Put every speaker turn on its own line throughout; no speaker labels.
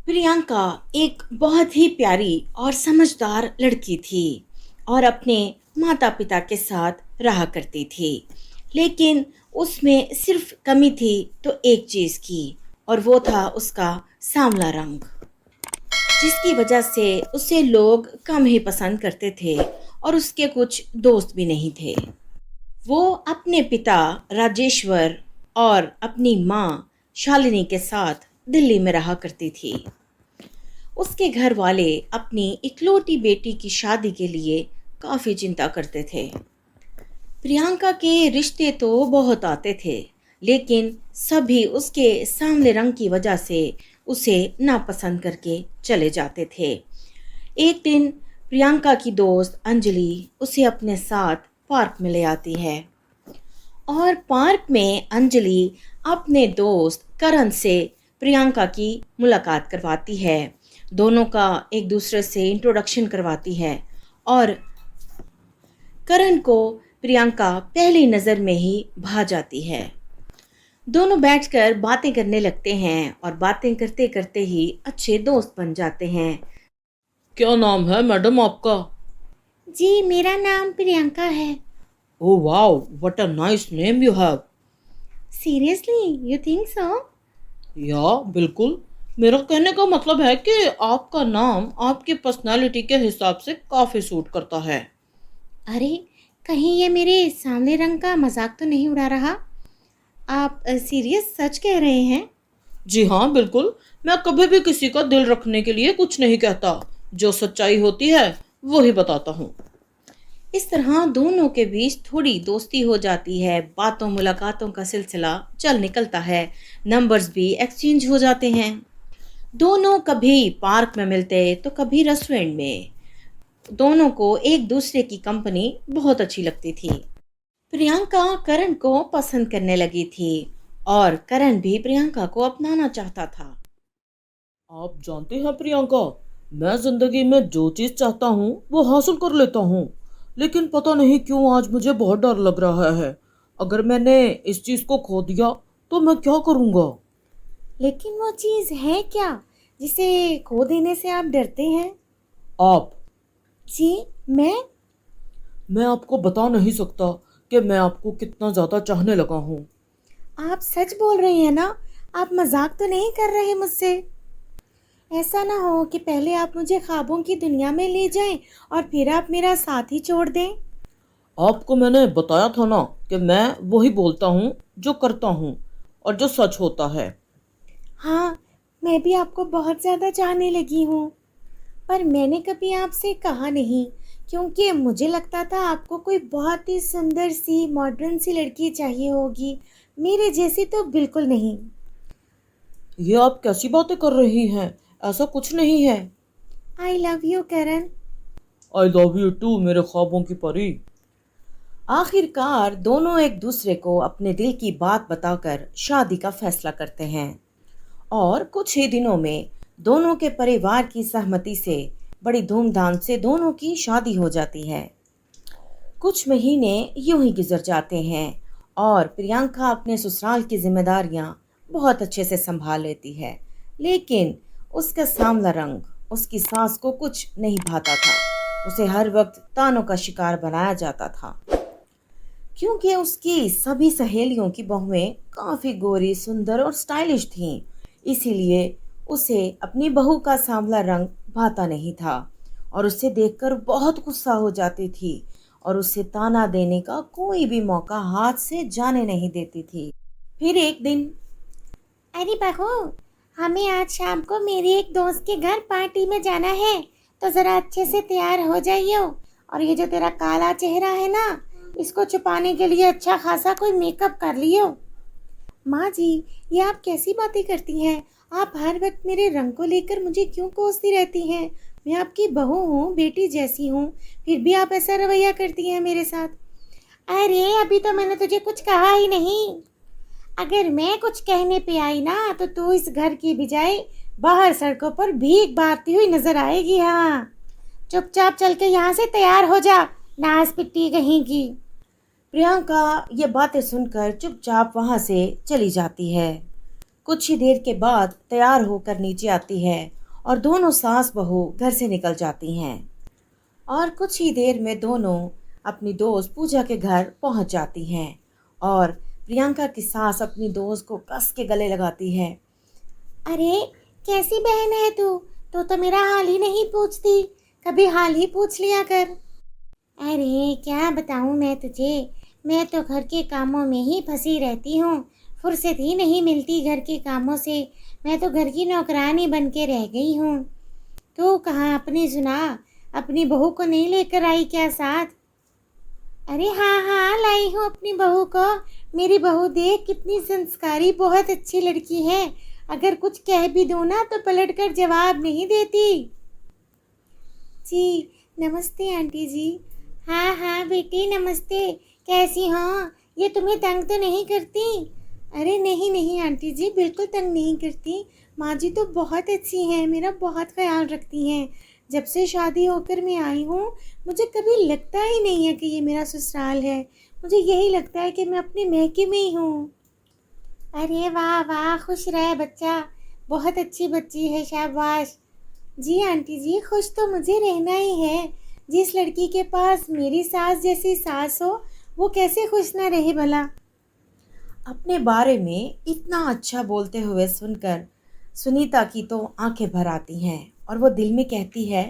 प्रियंका एक बहुत ही प्यारी और समझदार लड़की थी और अपने माता पिता के साथ रहा करती थी। लेकिन उसमें सिर्फ कमी थी तो एक चीज़ की, और वो था उसका सांवला रंग, जिसकी वजह से उसे लोग कम ही पसंद करते थे और उसके कुछ दोस्त भी नहीं थे। वो अपने पिता राजेश्वर और अपनी माँ शालिनी के साथ दिल्ली में रहा करती थी। उसके घर वाले अपनी इकलौती बेटी की शादी के लिए काफ़ी चिंता करते थे। प्रियंका के रिश्ते तो बहुत आते थे, लेकिन सभी उसके सांवले रंग की वजह से उसे नापसंद करके चले जाते थे। एक दिन प्रियंका की दोस्त अंजलि उसे अपने साथ पार्क में ले आती है और पार्क में अंजलि अपने दोस्त करण से प्रियंका की मुलाकात करवाती है। दोनों का एक दूसरे से इंट्रोडक्शन करवाती है और करण को प्रियंका पहली नज़र में ही भा जाती है। दोनों बैठकर बातें करने लगते हैं और बातें करते करते ही अच्छे दोस्त बन जाते हैं।
क्या नाम है मैडम आपका?
जी, मेरा नाम प्रियंका है।
Oh wow, what a nice name you have.
Seriously, you think so?
या बिल्कुल। मेरा कहने का मतलब है कि आपका नाम आपकी पर्सनालिटी के हिसाब से काफ़ी सूट करता है।
अरे, कहीं ये मेरे सांवले रंग का मजाक तो नहीं उड़ा रहा? आप सीरियस सच कह रहे हैं?
जी हाँ, बिल्कुल। मैं कभी भी किसी का दिल रखने के लिए कुछ नहीं कहता। जो सच्चाई होती है वो ही बताता हूँ।
इस तरह दोनों के बीच थोड़ी दोस्ती हो जाती है। बातों मुलाकातों का सिलसिला चल निकलता है। नंबर्स भी एक्सचेंज हो जाते हैं। दोनों कभी पार्क में मिलते तो कभी रेस्टोरेंट में। दोनों को एक दूसरे की कंपनी बहुत अच्छी लगती थी। प्रियंका करण को पसंद करने लगी थी और करण भी प्रियंका को अपनाना चाहता था।
आप जानते हैं प्रियंका, मैं जिंदगी में जो चीज़ चाहता हूँ वो हासिल कर लेता हूँ, लेकिन पता नहीं क्यों आज मुझे बहुत डर लग रहा है। अगर मैंने इस चीज़ को खो दिया तो मैं क्या करूँगा?
लेकिन वो चीज़ है क्या जिसे खो देने से आप डरते हैं?
आप।
जी,
मैं आपको बता नहीं सकता कि मैं आपको कितना ज़्यादा चाहने लगा हूँ।
आप सच बोल रहे हैं ना? आप मजाक तो नहीं कर रहे मुझसे? ऐसा ना हो कि पहले आप मुझे ख्वाबों की दुनिया में ले जाएं और फिर आप मेरा साथ ही छोड़ दें।
आपको मैंने बताया था ना कि मैं वही बोलता हूँ जो करता हूँ और जो सच होता है।
हाँ, मैं भी आपको बहुत ज़्यादा चाहने लगी हूँ, पर मैंने कभी आपसे कहा नहीं, क्योंकि मुझे लगता था आपको कोई बहुत ही सुंदर सी मॉडर्न सी लड़की चाहिए होगी। मेरे जैसी तो बिल्कुल नहीं।
ये आप कैसी बातें कर रही हैं? ऐसा कुछ नहीं है।
I love you Karan.
I love you too मेरे ख्वाबों की परी।
आखिरकार दोनों एक दूसरे को अपने दिल की बात बताकर शादी का फैसला करते हैं और कुछ ही दिनों में दोनों के परिवार की सहमति से बड़ी धूमधाम से दोनों की शादी हो जाती है। कुछ महीने यूं ही गुजर जाते हैं और प्रियंका अपने ससुराल की जिम्मेदारियां बहुत अच्छे से संभाल लेती है, लेकिन उसका सांवला रंग उसकी सास को कुछ नहीं भाता था। उसे हर वक्त तानों का शिकार बनाया जाता था, क्योंकि उसकी सभी सहेलियों की बहुएं काफ़ी गोरी, सुंदर और स्टाइलिश थीं। इसीलिए उसे अपनी बहू का सांवला रंग भाता नहीं था और उसे देखकर बहुत गुस्सा हो जाती थी और उसे ताना देने का कोई भी मौका हाथ से जाने नहीं देती थी। फिर एक दिन, अरे बहू, हमें आज शाम को मेरी एक दोस्त के घर पार्टी में जाना है, तो ज़रा अच्छे से तैयार हो जाइयो। और ये जो तेरा काला चेहरा है ना, इसको छुपाने के लिए अच्छा खासा कोई मेकअप कर लियो। माँ जी, ये आप कैसी बातें करती हैं? आप हर वक्त मेरे रंग को लेकर मुझे क्यों कोसती रहती हैं? मैं आपकी बहू हूँ, बेटी जैसी हूँ, फिर भी आप ऐसा रवैया करती हैं मेरे साथ। अरे, अभी तो मैंने तुझे कुछ कहा ही नहीं। अगर मैं कुछ कहने पे आई ना तो तू इस घर की बजाय बाहर सड़कों पर भीख मारती हुई नजर आएगी। हाँ, चुपचाप चल के यहाँ से तैयार हो जा, नास पिट्टी कहीं की। प्रियंका ये बातें सुनकर चुपचाप वहाँ से चली जाती है। कुछ ही देर के बाद तैयार होकर नीचे आती है और दोनों सास बहू घर से निकल जाती हैं। और कुछ ही देर में दोनों अपनी दोस्त पूजा के घर पहुंच जाती हैं और प्रियंका की सास अपनी दोस्त को कस के गले लगाती है। अरे कैसी बहन है तू? तो मेरा हाल ही नहीं पूछती, कभी हाल ही पूछ लिया कर। अरे क्या बताऊँ मैं तुझे, मैं तो घर के कामों में ही फंसी रहती हूँ, फुर्सत ही नहीं मिलती घर के कामों से। मैं तो घर की नौकरानी बन के रह गई हूँ। तू कहाँ अपनी सुना, अपनी बहू को नहीं लेकर आई क्या साथ? अरे हाँ हाँ लाई हूँ अपनी बहू को। मेरी बहू देख कितनी संस्कारी, बहुत अच्छी लड़की है। अगर कुछ कह भी दूँ ना तो पलट कर जवाब नहीं देती। जी नमस्ते आंटी जी। हाँ हाँ बेटी नमस्ते, कैसी हो? ये तुम्हें तंग तो नहीं करती? अरे नहीं नहीं आंटी जी, बिल्कुल तंग नहीं करती। माँ जी तो बहुत अच्छी हैं, मेरा बहुत ख्याल रखती हैं। जब से शादी होकर मैं आई हूँ, मुझे कभी लगता ही नहीं है कि ये मेरा ससुराल है। मुझे यही लगता है कि मैं अपने मैके में ही हूँ। अरे वाह वाह, खुश रहे बच्चा, बहुत अच्छी बच्ची है, शाबाश। जी आंटी जी, खुश तो मुझे रहना ही है। जिस लड़की के पास मेरी सास जैसी सास हो, वो कैसे खुश ना रहे भला। अपने बारे में इतना अच्छा बोलते हुए सुनकर सुनीता की तो आंखें भर आती हैं और वो दिल में कहती है,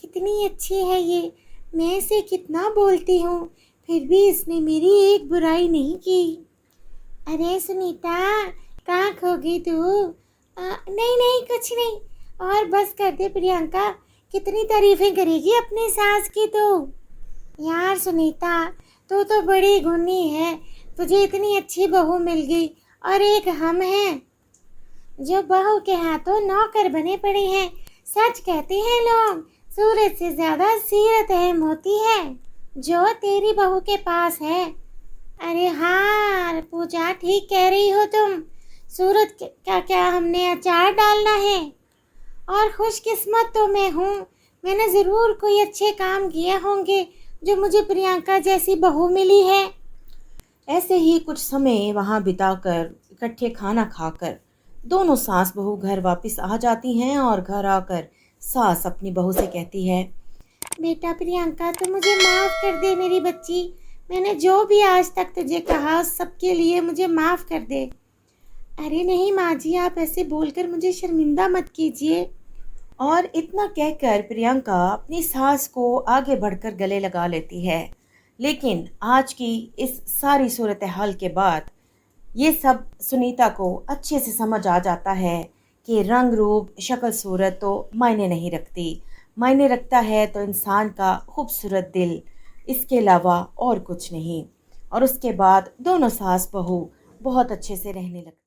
कितनी अच्छी है ये, मैं इसे कितना बोलती हूँ, फिर भी इसने मेरी एक बुराई नहीं की। अरे सुनीता, कहाँ खो गई तू? नहीं नहीं कुछ नहीं। और बस कर दे प्रियंका, कितनी तारीफें करेगी अपनी सास की तू। यार सुनीता, तू तो बड़ी गुणी है, तुझे इतनी अच्छी बहू मिल गई और एक हम हैं जो बहू के हाथों नौकर बने पड़े हैं। सच कहते हैं लोग, सूरत से ज्यादा सीरत अहम होती है, जो तेरी बहू के पास है। अरे हाँ पूजा, ठीक कह रही हो तुम। सूरत का क्या हमने अचार डालना है? और खुशकिस्मत तो मैं हूँ, मैंने ज़रूर कोई अच्छे काम किए होंगे जो मुझे प्रियंका जैसी बहू मिली है। ऐसे ही कुछ समय वहाँ बिताकर इकट्ठे खाना खाकर दोनों सास बहू घर वापस आ जाती हैं और घर आकर सास अपनी बहू से कहती है, बेटा प्रियंका, तो मुझे माफ़ कर दे मेरी बच्ची। मैंने जो भी आज तक तुझे कहा उस सब के लिए मुझे माफ़ कर दे। अरे नहीं माँ जी, आप ऐसे बोलकर मुझे शर्मिंदा मत कीजिए। और इतना कहकर प्रियंका अपनी सास को आगे बढ़कर गले लगा लेती है। लेकिन आज की इस सारी सूरत हाल के बाद ये सब सुनीता को अच्छे से समझ आ जाता है कि रंग रूप शक्ल सूरत तो मायने नहीं रखती, मायने रखता है तो इंसान का खूबसूरत दिल, इसके अलावा और कुछ नहीं। और उसके बाद दोनों सास बहू बहुत अच्छे से रहने लगती।